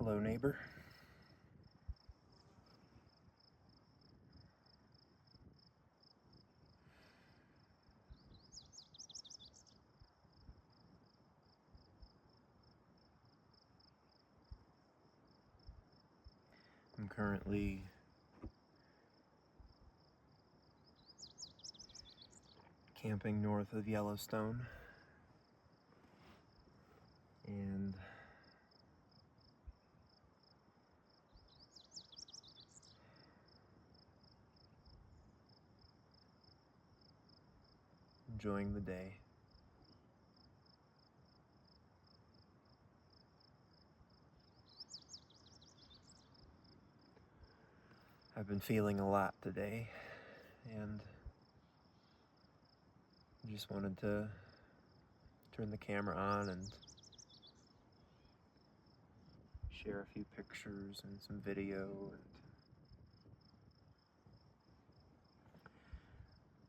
Hello, neighbor. I'm currently camping north of Yellowstone, and enjoying the day. I've been feeling a lot today, and just wanted to turn the camera on and share a few pictures and some video.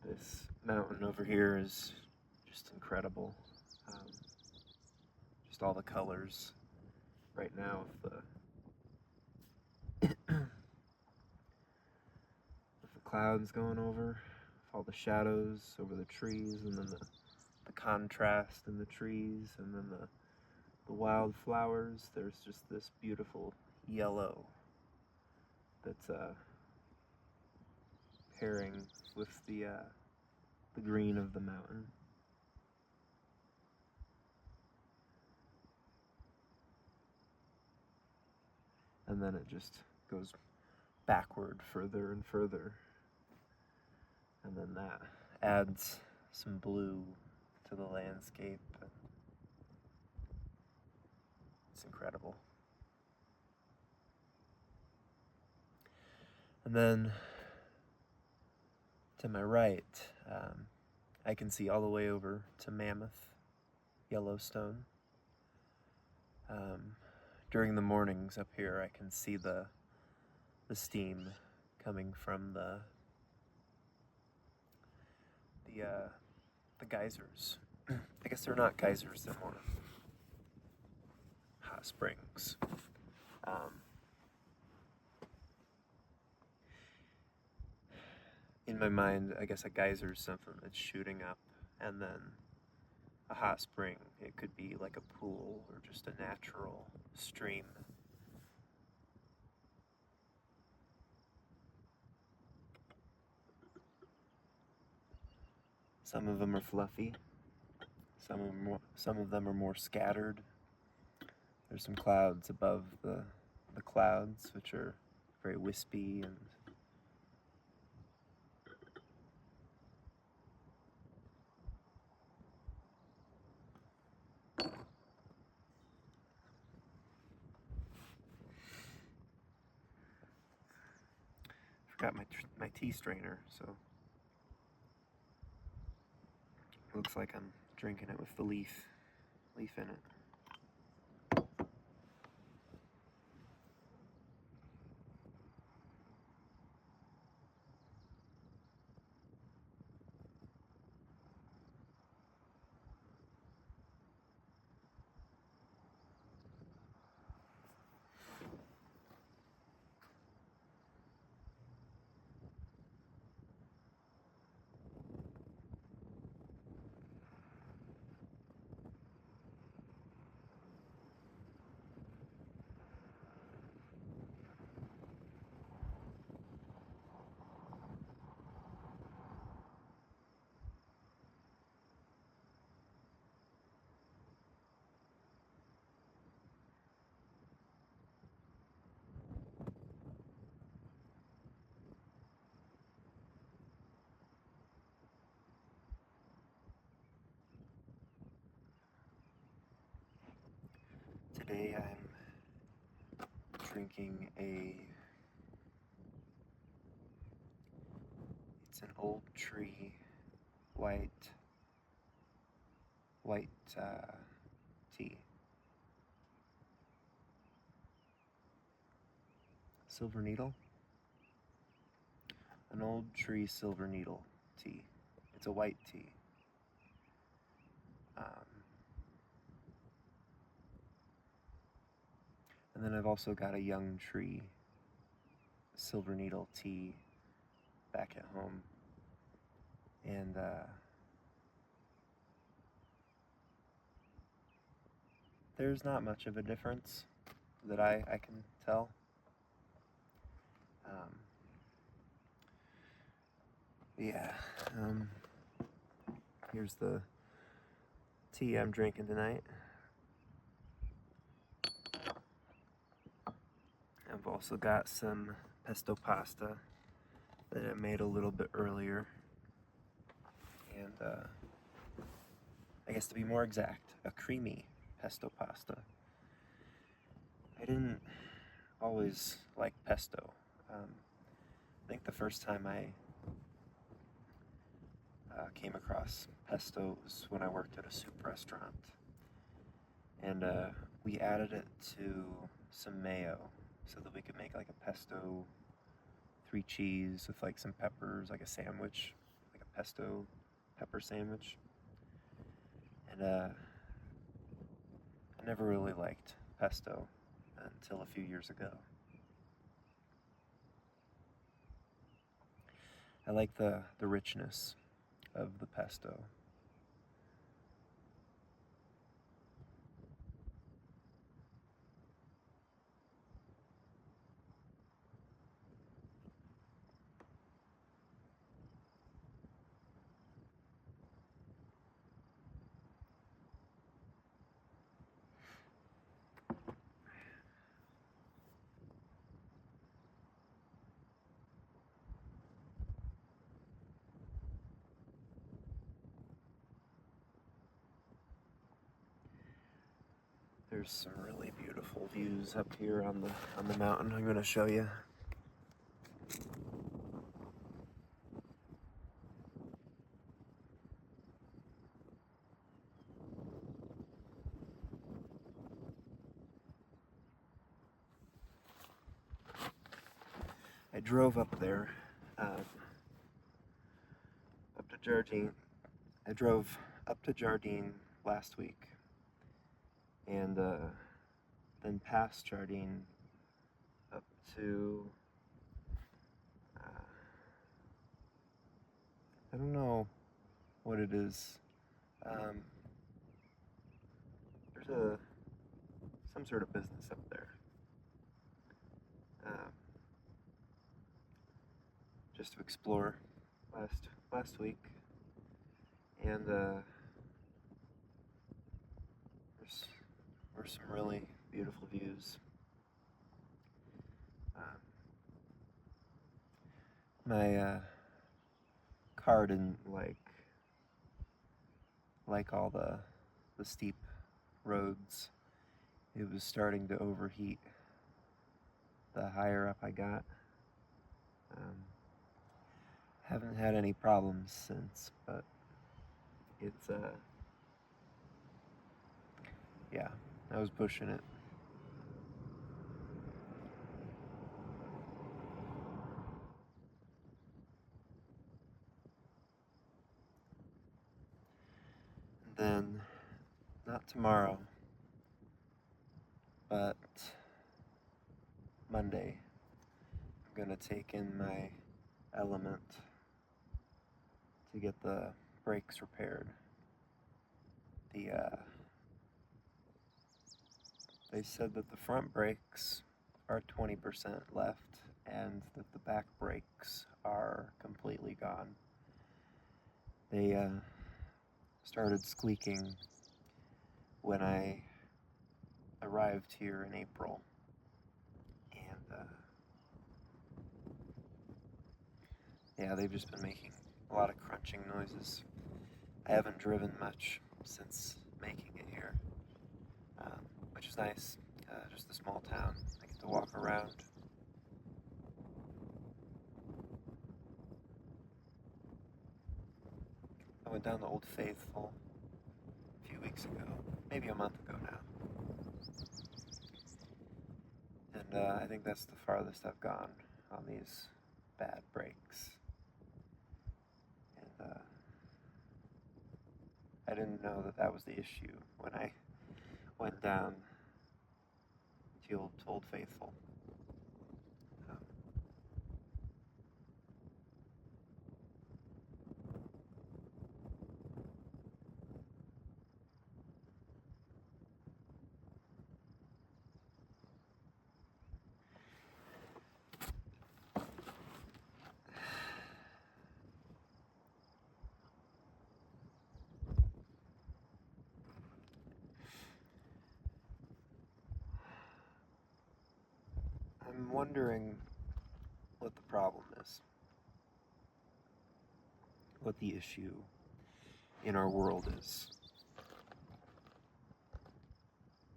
And this mountain over here is just incredible. Just all the colors right now of the clouds going over, all the shadows over the trees, and then the contrast in the trees, and then the wildflowers. There's just this beautiful yellow that's pairing with the green of the mountain. And then it just goes backward further and further. And then that adds some blue to the landscape. It's incredible. And then to my right, I can see all the way over to Mammoth, Yellowstone. During the mornings up here, I can see the steam coming from the geysers. I guess they're not geysers, they're more hot springs. In my mind, I guess a geyser is something that's shooting up, and then a hot spring, it could be like a pool or just a natural stream. Some of them are fluffy, some of them are more scattered. There's some clouds above the clouds, which are very wispy and forgot my tea strainer, so it looks like I'm drinking it with the leaf in it. Today I'm drinking it's an old tree white tea. Silver needle? An old tree silver needle tea. It's a white tea. And then I've also got a young tree, silver needle tea, back at home. And there's not much of a difference that I can tell. Um, yeah, here's the tea I'm drinking tonight. I've also got some pesto pasta that I made a little bit earlier. And I guess to be more exact, a creamy pesto pasta. I didn't always like pesto. I think the first time I came across pesto was when I worked at a soup restaurant. And we added it to some mayo so that we could make like a pesto 3 cheese with like some peppers, like a sandwich, like a pesto pepper sandwich. And I never really liked pesto until a few years ago. I like the richness of the pesto. There's some really beautiful views up here on the mountain I'm going to show you. I drove up there, up to Jardine. I drove up to Jardine last week, and then past Jardine up to, I don't know what it is. There's some sort of business up there. Just to explore last week, and there's some really beautiful views. My car didn't like all the steep roads. It was starting to overheat the higher up I got. Haven't had any problems since, but it's yeah, I was pushing it. And then, not tomorrow, but Monday, I'm gonna take in my Element to get the brakes repaired. They said that the front brakes are 20% left and that the back brakes are completely gone. They started squeaking when I arrived here in April, and yeah, they've just been making a lot of crunching noises. I haven't driven much since making it here, which is nice. Just a small town. I get to walk around. I went down to Old Faithful a few weeks ago, maybe a month ago now. And I think that's the farthest I've gone on these bad brakes. And I didn't know that was the issue when I went down feel told faithful. Um, I'm wondering what the problem is, what the issue in our world is.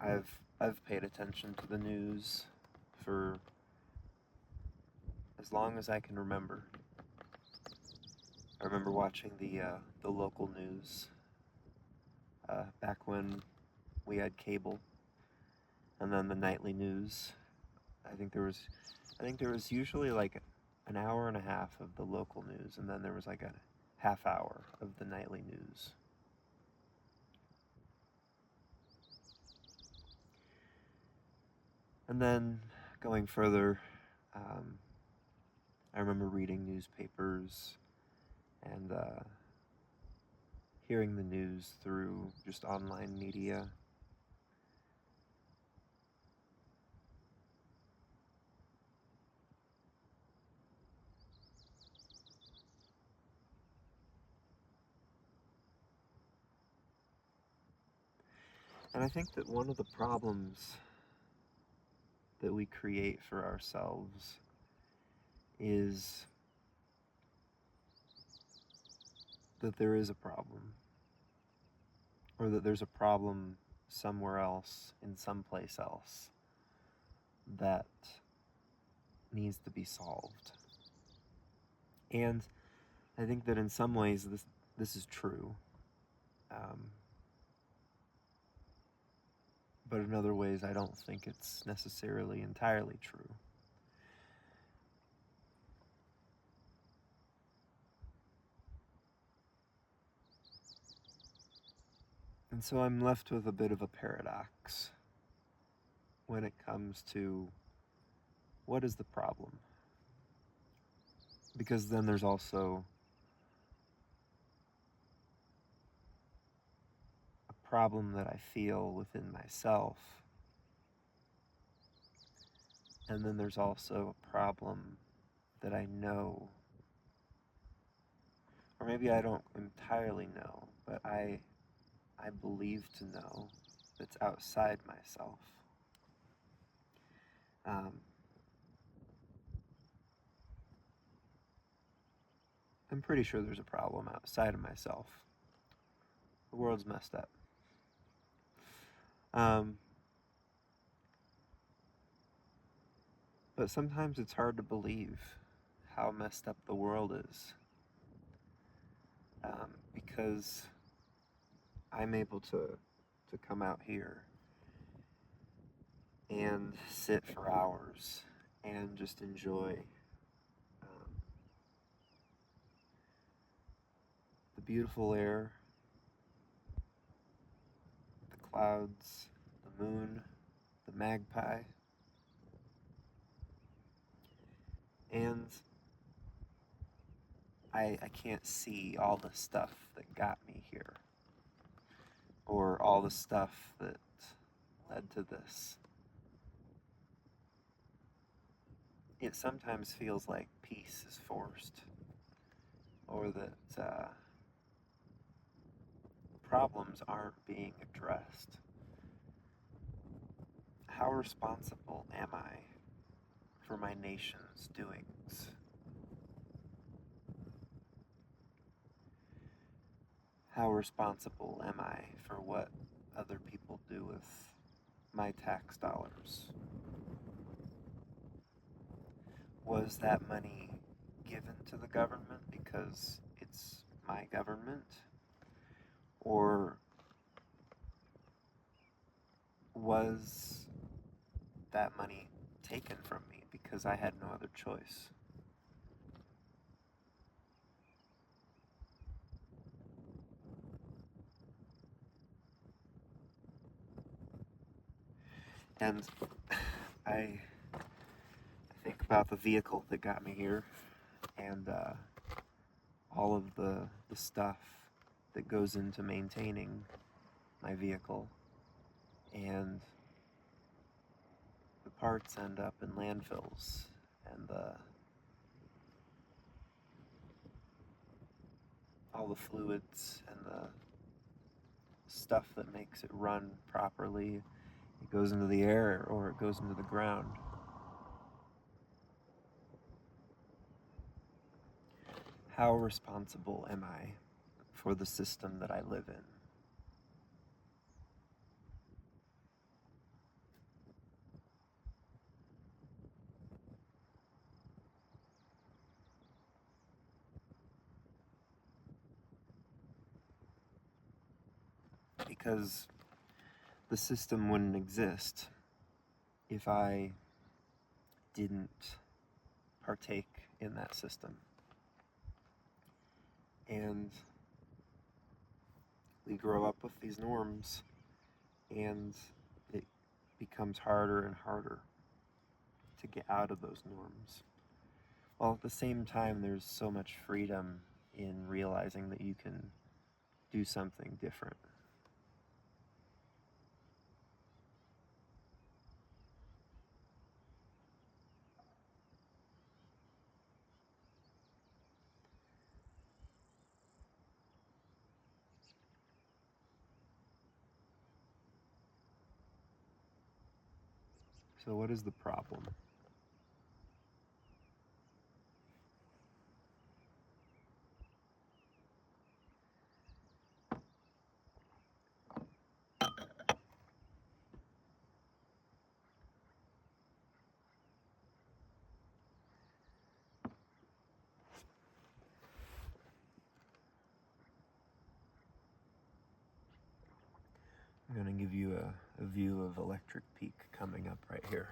I've paid attention to the news for as long as I can remember. I remember watching the local news back when we had cable, and then the nightly news. I think there was usually like an hour and a half of the local news, and then there was like a half hour of the nightly news. And then going further, I remember reading newspapers and hearing the news through just online media. And I think that one of the problems that we create for ourselves is that there is a problem, or that there's a problem somewhere else, in some place else, that needs to be solved. And I think that in some ways this is true, but in other ways I don't think it's necessarily entirely true. And so I'm left with a bit of a paradox when it comes to what is the problem? Because then there's also a problem that I feel within myself, and then there's also a problem that I know, or maybe I don't entirely know, but I believe to know, that's outside myself. I'm pretty sure there's a problem outside of myself. The world's messed up. But sometimes it's hard to believe how messed up the world is, because I'm able to come out here and sit for hours and just enjoy the beautiful air, the clouds, the moon, the magpie, and I can't see all the stuff that got me here, or all the stuff that led to this. It sometimes feels like peace is forced, or that problems aren't being addressed. How responsible am I for my nation's doings? How responsible am I for what other people do with my tax dollars? Was that money given to the government because it's my government? Or was that money taken from me because I had no other choice? And I think about the vehicle that got me here, and all of the stuff that goes into maintaining my vehicle, and the parts end up in landfills, and all the fluids and the stuff that makes it run properly, it goes into the air or it goes into the ground. How responsible am I for the system that I live in? Because the system wouldn't exist if I didn't partake in that system. And we grow up with these norms, and it becomes harder and harder to get out of those norms. While at the same time, there's so much freedom in realizing that you can do something different. So, what is the problem? I'm going to give you a view of Electric Peak coming up right here.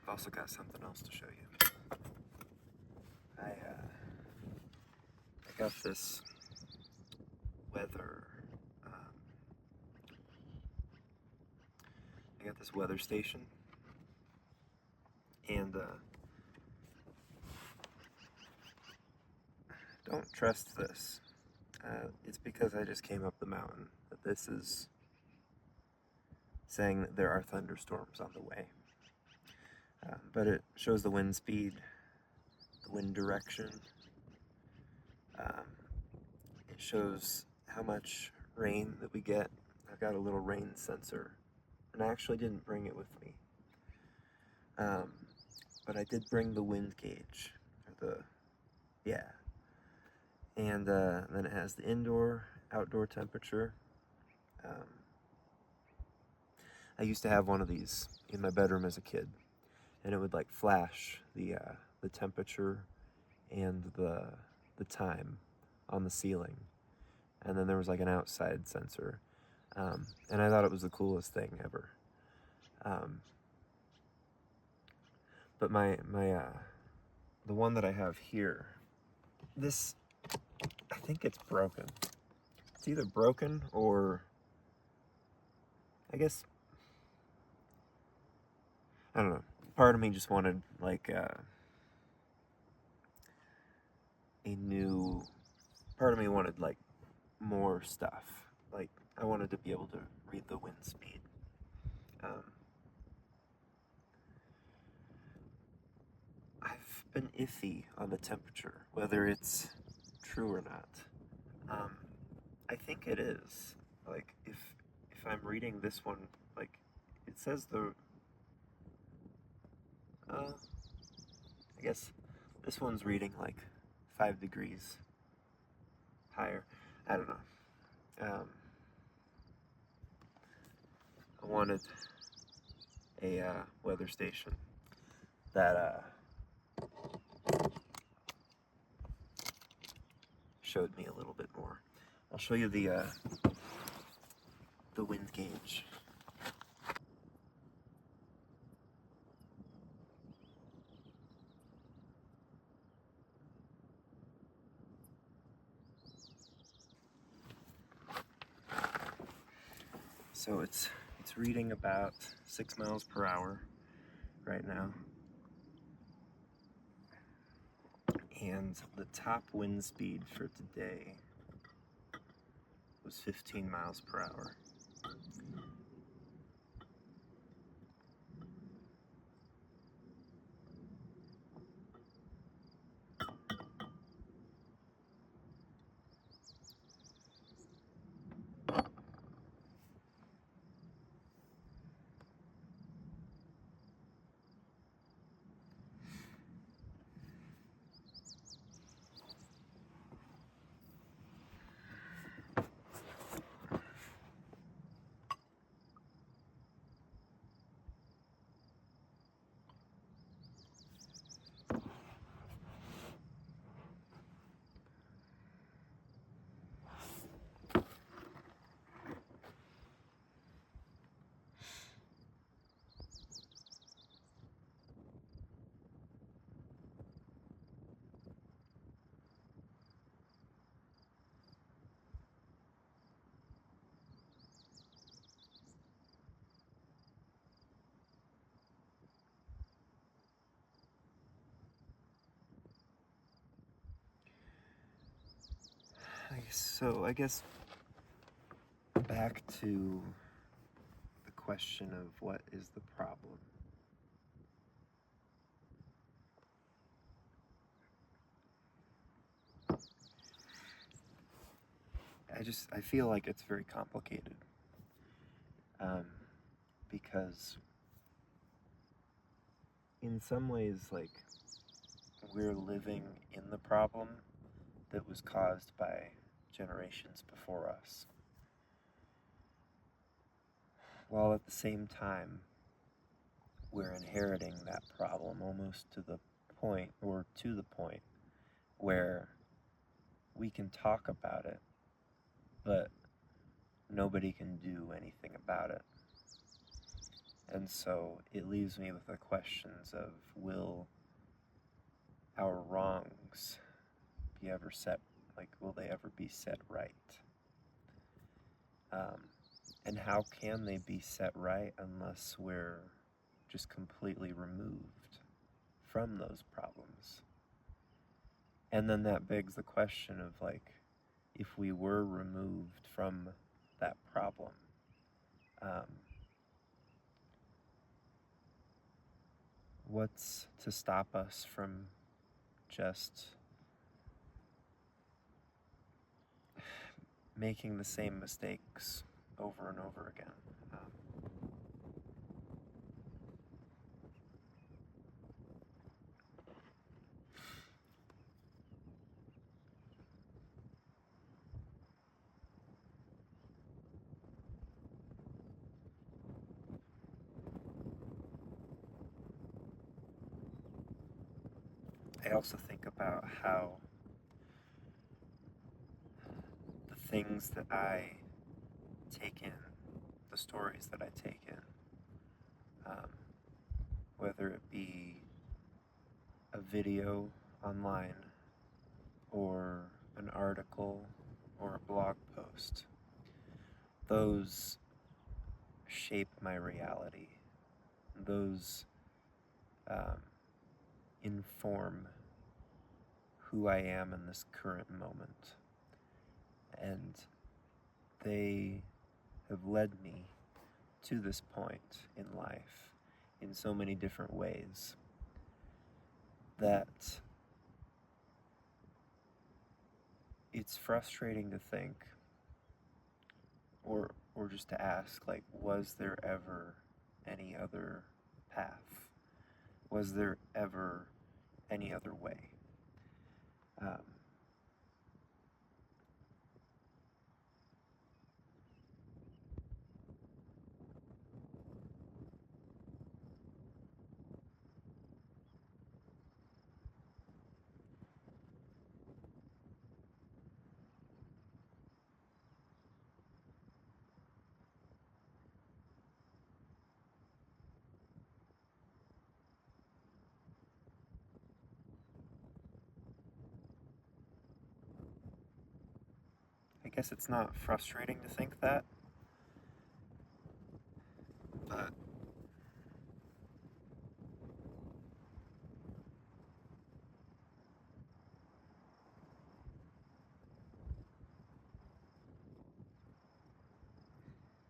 I've also got something else to show you. I got this weather. Um, I got this weather station, and don't trust this. It's because I just came up the mountain that this is saying that there are thunderstorms on the way. But it shows the wind speed, the wind direction. Um, it shows how much rain that we get. I've got a little rain sensor, and I actually didn't bring it with me. But I did bring the wind gauge, and then it has the indoor, outdoor temperature. I used to have one of these in my bedroom as a kid, and it would like flash the temperature and the time on the ceiling, and then there was like an outside sensor, and I thought it was the coolest thing ever. But the one that I have here, this, I think it's broken. It's either broken or, I guess, I don't know. Part of me just wanted like a new. Part of me wanted like more stuff. Like I wanted to be able to read the wind speed. I've been iffy on the temperature, whether it's true or not. I think it is. Like if I'm reading this one, like it says I guess this one's reading like 5 degrees higher. I don't know. I wanted a weather station that showed me a little bit more. I'll show you the wind gauge. So it's reading about 6 miles per hour right now. And the top wind speed for today was 15 miles per hour. So I guess back to the question of what is the problem. I feel like it's very complicated, because in some ways, like, we're living in the problem that was caused by generations before us, while at the same time we're inheriting that problem almost to the point where we can talk about it, but nobody can do anything about it. And so it leaves me with the questions of, will our wrongs will they ever be set right? And how can they be set right unless we're just completely removed from those problems? And then that begs the question of, like, if we were removed from that problem, what's to stop us from just making the same mistakes over and over again? I also think about how the things that I take in, the stories that I take in, whether it be a video online or an article or a blog post, those shape my reality. Those inform who I am in this current moment. And they have led me to this point in life in so many different ways that it's frustrating to think or just to ask, like, was there ever any other path? Was there ever any other way? I guess it's not frustrating to think that, but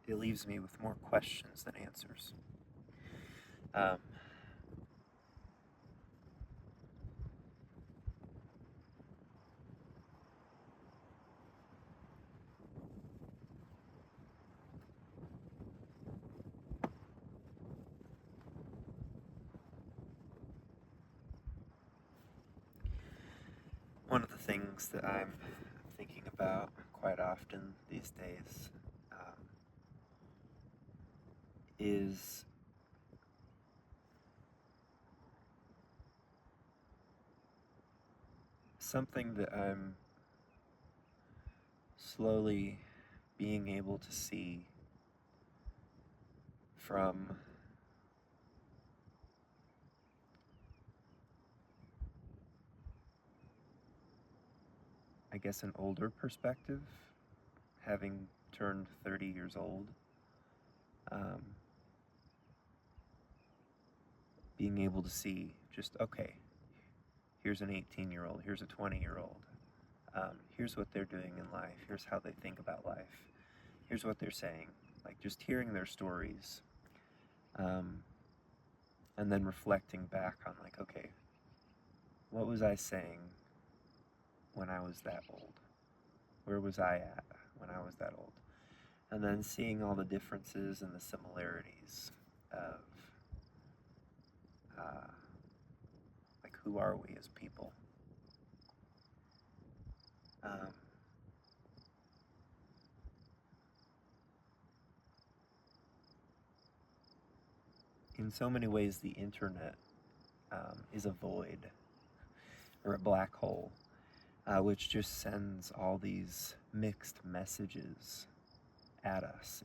it leaves me with more questions than answers. Um, One of the things that I'm thinking about quite often these days is something that I'm slowly being able to see from I guess an older perspective, having turned 30 years old. Being able to see just, okay, here's an 18-year-old, here's a 20-year-old, here's what they're doing in life, here's how they think about life, here's what they're saying, like just hearing their stories, and then reflecting back on, like, okay, what was I saying when I was that old? Where was I at when I was that old? And then seeing all the differences and the similarities of like, who are we as people? In so many ways, the internet is a void or a black hole, which just sends all these mixed messages at us.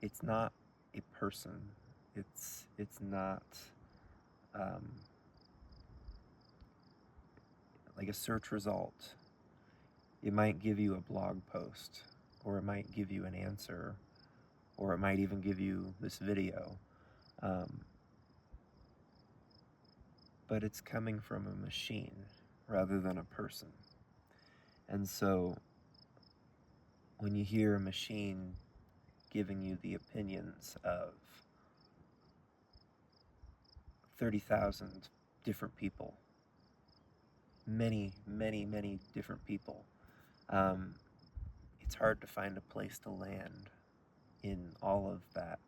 It's not a person. It's not like a search result. It might give you a blog post, or it might give you an answer, or it might even give you this video. But it's coming from a machine rather than a person. And so when you hear a machine giving you the opinions of 30,000 different people, many different people, it's hard to find a place to land in all of that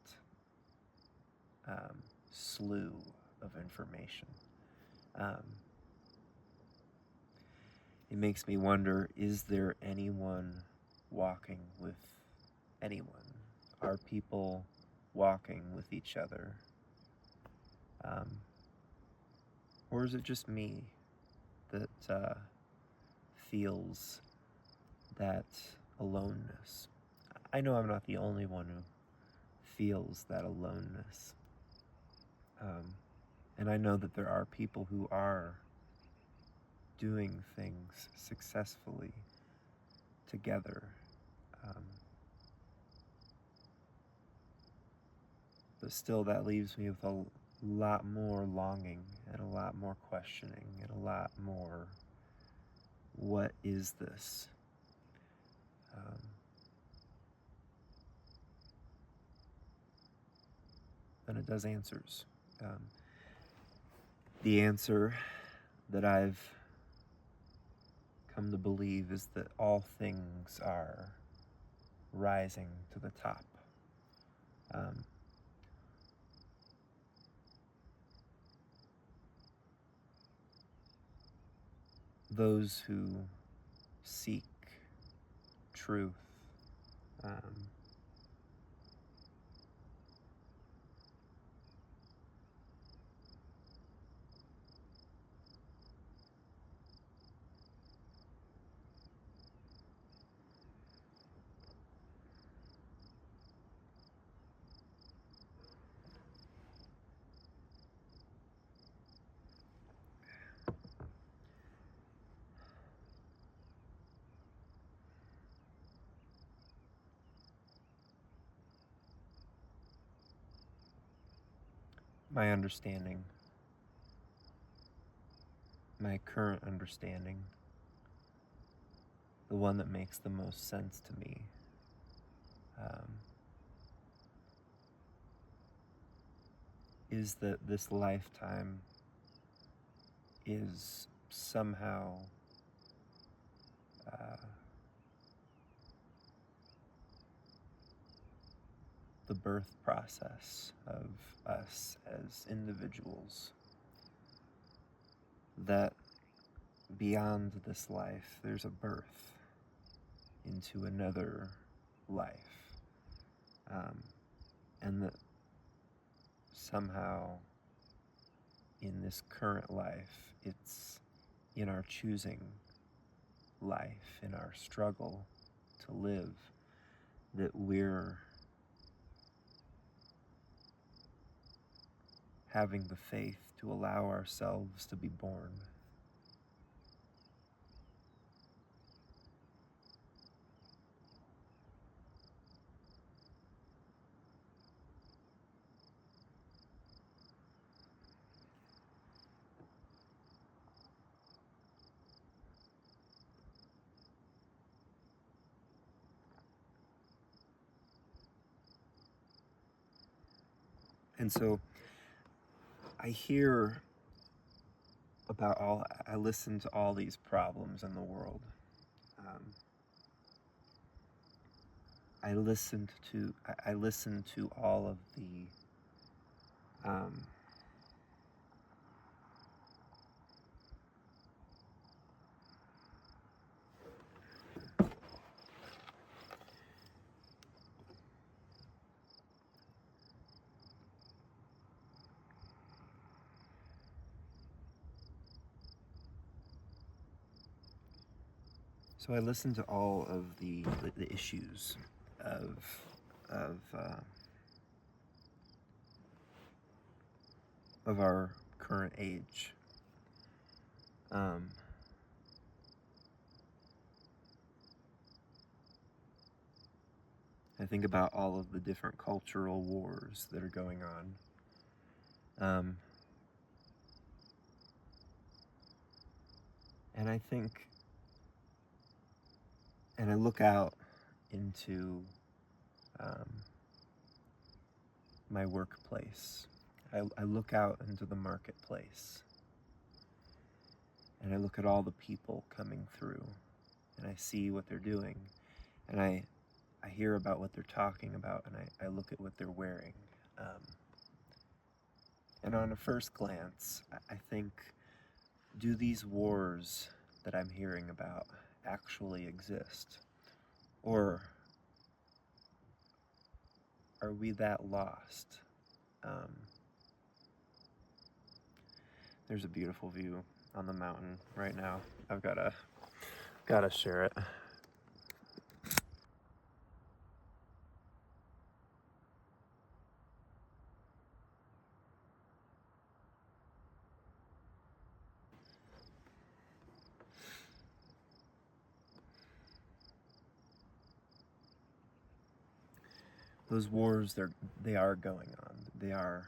slew of information. It makes me wonder, is there anyone walking with anyone? Are people walking with each other? Or is it just me that feels that aloneness. I know I'm not the only one who feels that aloneness. And I know that there are people who are doing things successfully together. But still, that leaves me with a lot more longing and a lot more questioning and a lot more, what is this? Than it does answers. The answer that I've come to believe is that all things are rising to the top. Those who seek truth, my understanding, my current understanding, the one that makes the most sense to me, is that this lifetime is somehow the birth process of us as individuals. That beyond this life, there's a birth into another life. And that somehow in this current life, it's in our choosing life, in our struggle to live, that we're having the faith to allow ourselves to be born. And so I hear I listen to all these problems in the world. I listen to all of the so I listen to all of the issues of our current age. I think about all of the different cultural wars that are going on. And I think, and I look out into my workplace. I look out into the marketplace, and I look at all the people coming through, and I see what they're doing, and I hear about what they're talking about, and I look at what they're wearing. And on a first glance, I think, do these wars that I'm hearing about actually exist? Or are we that lost? There's a beautiful view on the mountain right now. I've gotta share it. Those wars, they are going on. They are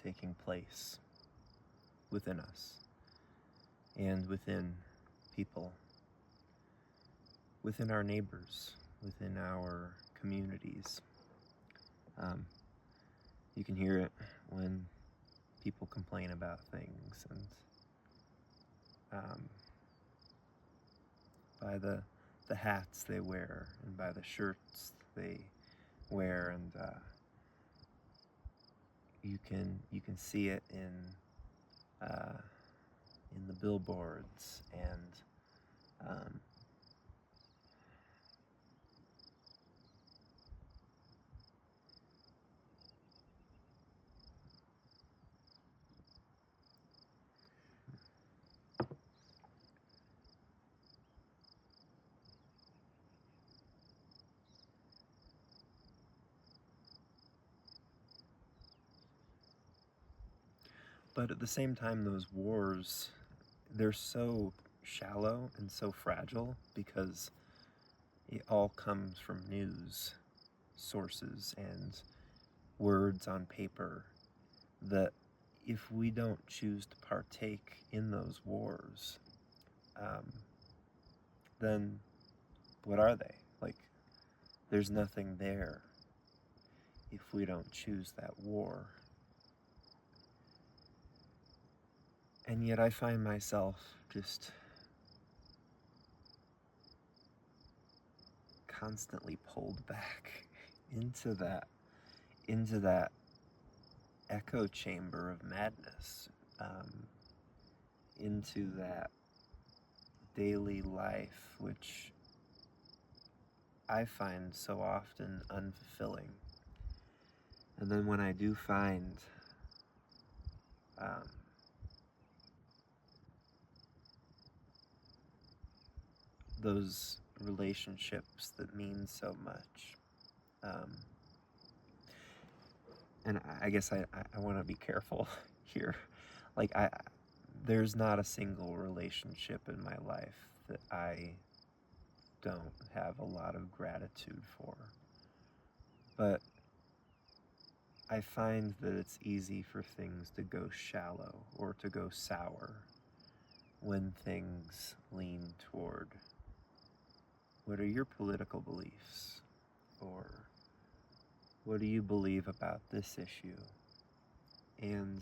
taking place within us and within people, within our neighbors, within our communities. You can hear it when people complain about things, and by the hats they wear and by the shirts they wear, and you can see it in the billboards and but at the same time, those wars, they're so shallow and so fragile because it all comes from news sources and words on paper, that if we don't choose to partake in those wars, then what are they? Like, there's nothing there if we don't choose that war. And yet I find myself just constantly pulled back into that echo chamber of madness, into that daily life which I find so often unfulfilling. And then when I do find those relationships that mean so much, and I guess I want to be careful here. Like, there's not a single relationship in my life that I don't have a lot of gratitude for. But I find that it's easy for things to go shallow or to go sour when things lean toward, what are your political beliefs? Or what do you believe about this issue? And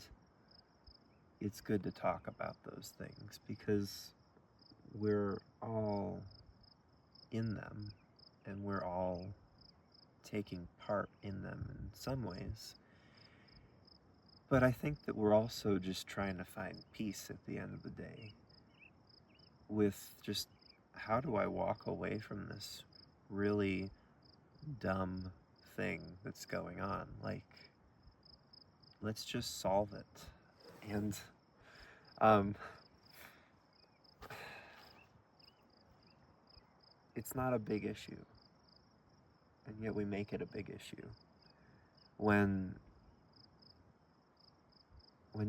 it's good to talk about those things because we're all in them and we're all taking part in them in some ways. But I think that we're also just trying to find peace at the end of the day with just, how do I walk away from this really dumb thing that's going on? Like, let's just solve it. And it's not a big issue, and yet we make it a big issue when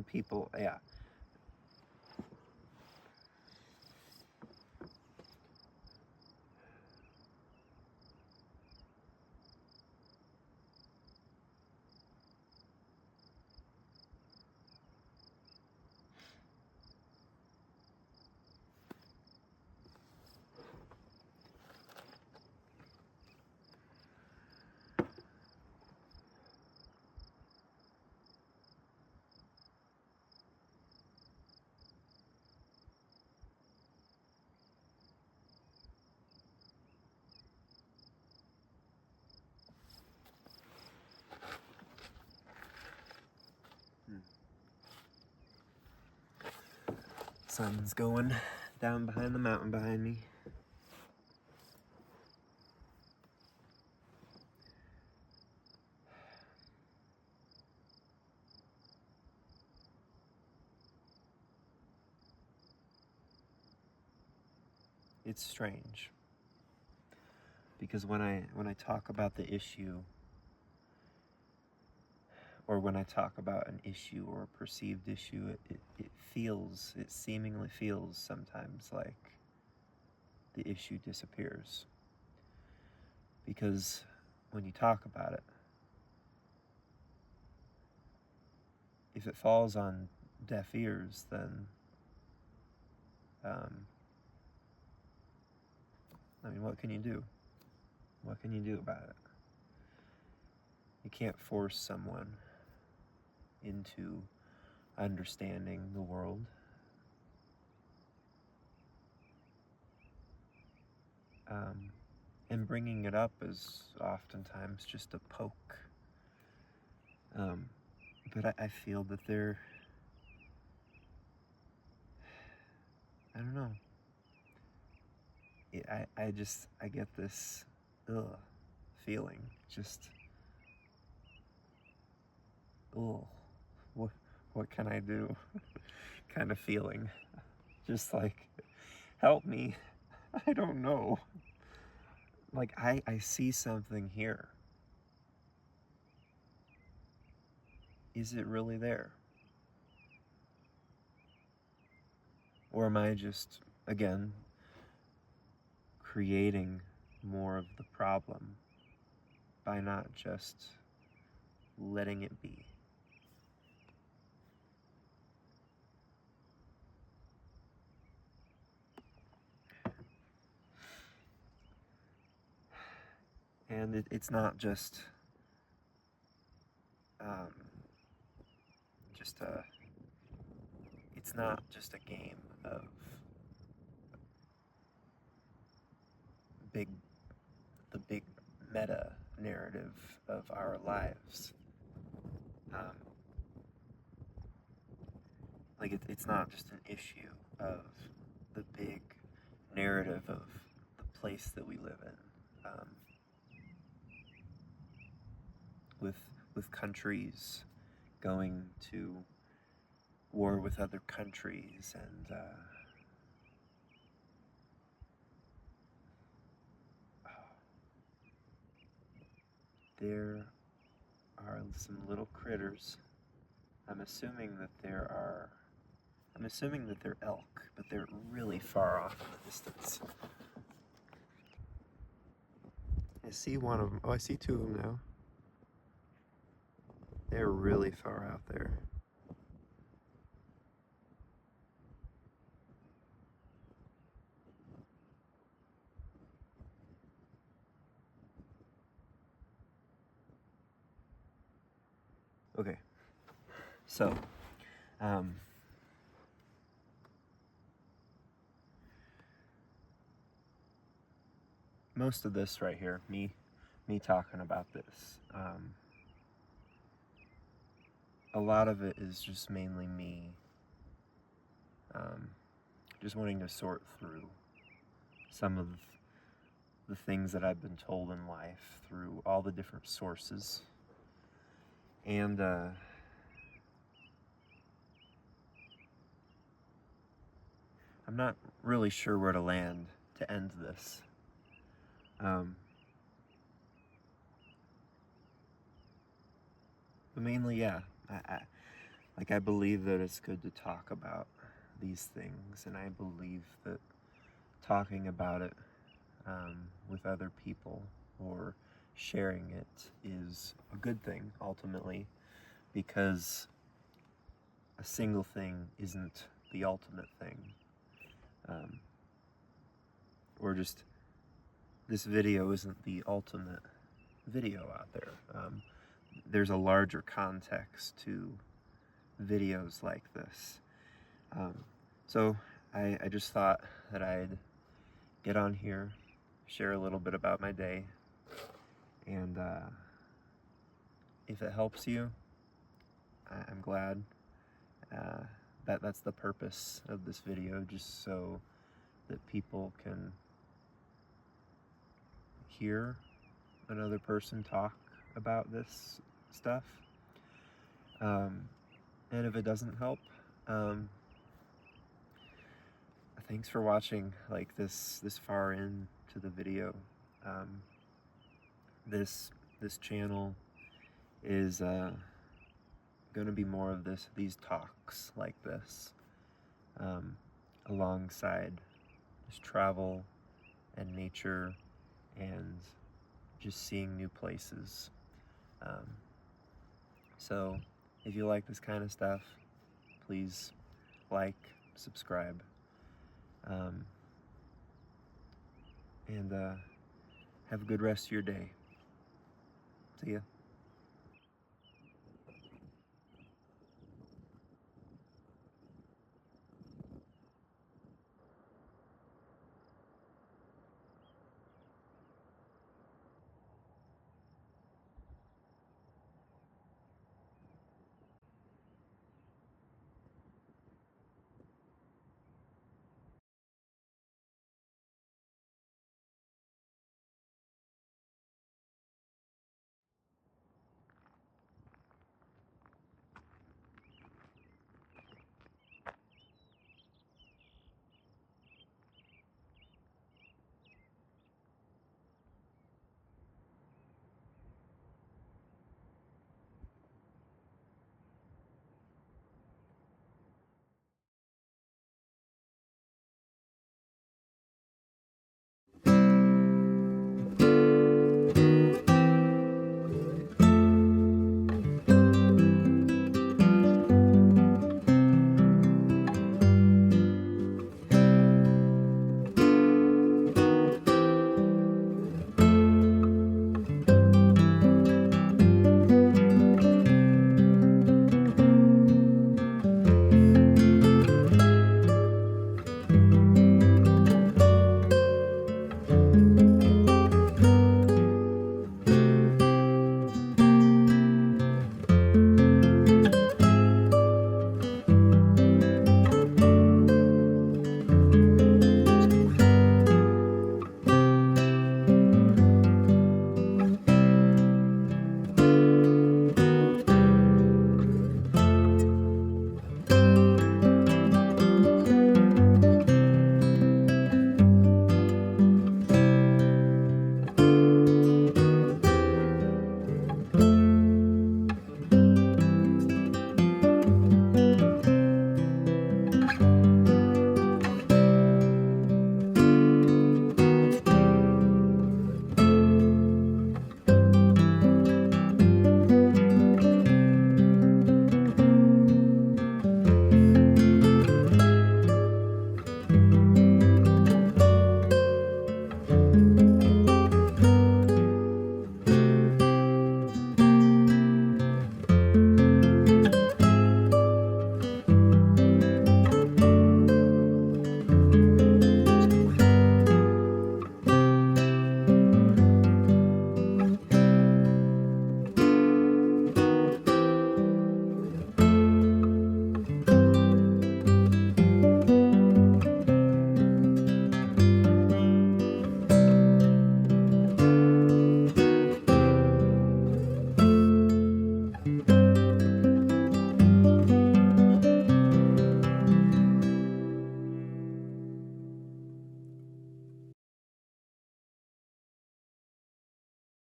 people, yeah. Sun's going down behind the mountain behind me. it's strange. Because when I talk about the issue, or when I talk about an issue or a perceived issue, it seemingly feels sometimes like the issue disappears. Because when you talk about it, if it falls on deaf ears, then, what can you do? What can you do about it? You can't force someone into understanding the world. And bringing it up is oftentimes just a poke. But I feel that I don't know. I get this feeling, just, what can I do? kind of feeling. Just like, help me. I don't know. Like, I see something here. Is it really there? Or am I just, again, creating more of the problem by not just letting it be? And it's not just it's not just a game of the big meta narrative of our lives. It's not just an issue of the big narrative of the place that we live in. With countries going to war with other countries, and there are some little critters. I'm assuming that they're elk, but they're really far off in the distance. I see one of them. Oh, I see two of them now. They're really far out there. Okay, so, most of this right here, me talking about this, a lot of it is just mainly me just wanting to sort through some of the things that I've been told in life through all the different sources. And I'm not really sure where to land to end this. But mainly, yeah, I believe that it's good to talk about these things, and I believe that talking about it with other people or sharing it is a good thing ultimately, because a single thing isn't the ultimate thing. Or just, this video isn't the ultimate video out there. There's a larger context to videos like this. So I just thought that I'd get on here, share a little bit about my day, and if it helps you, I'm glad. That's the purpose of this video, just so that people can hear another person talk about this stuff. And if it doesn't help, thanks for watching like this far into the video. Um, this channel is going to be more of these talks like this, alongside just travel and nature and just seeing new places. So if you like this kind of stuff, please like, subscribe, and have a good rest of your day. See ya.